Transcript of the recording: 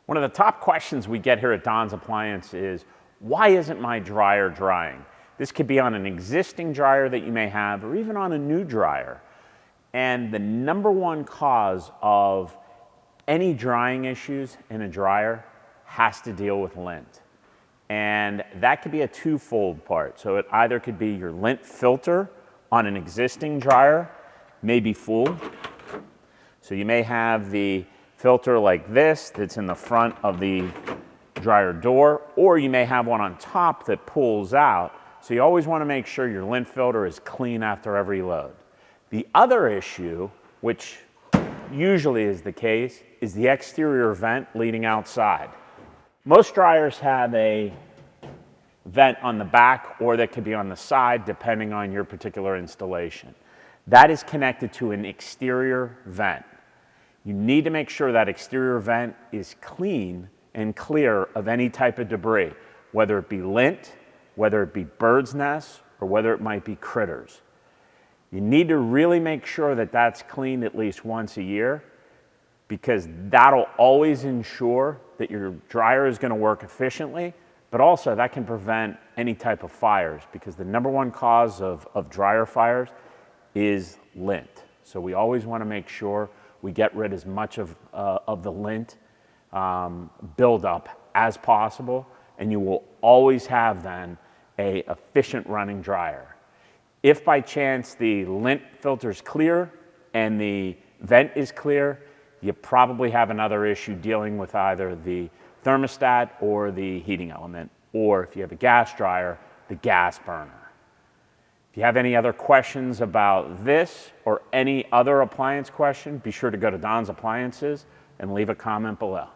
One of the top questions we get here at Don's Appliance is, why isn't my dryer drying? This could be on an existing dryer that you may have, or even on a new dryer. And the number one cause of any drying issues in a dryer has to deal with lint. And that could be a twofold part. So it either could be your lint filter on an existing dryer may be full. So you may have the filter like this that's in the front of the dryer door, or you may have one on top that pulls out. So you always want to make sure your lint filter is clean after every load. The other issue, which usually is the case, is the exterior vent leading outside. Most dryers have a vent on the back, or that could be on the side depending on your particular installation. That is connected to an exterior vent. You need to make sure that exterior vent is clean and clear of any type of debris, whether it be lint, whether it be bird's nests, or whether it might be critters. You need to really make sure that that's cleaned at least once a year, because that'll always ensure that your dryer is going to work efficiently, but also that can prevent any type of fires, because the number one cause of dryer fires is lint. So we always want to make sure we get rid as much of the lint buildup as possible, and you will always have then a efficient running dryer. If by chance the lint filter is clear and the vent is clear, you probably have another issue dealing with either the thermostat or the heating element, or if you have a gas dryer, the gas burner. If you have any other questions about this or any other appliance question, be sure to go to Don's Appliances and leave a comment below.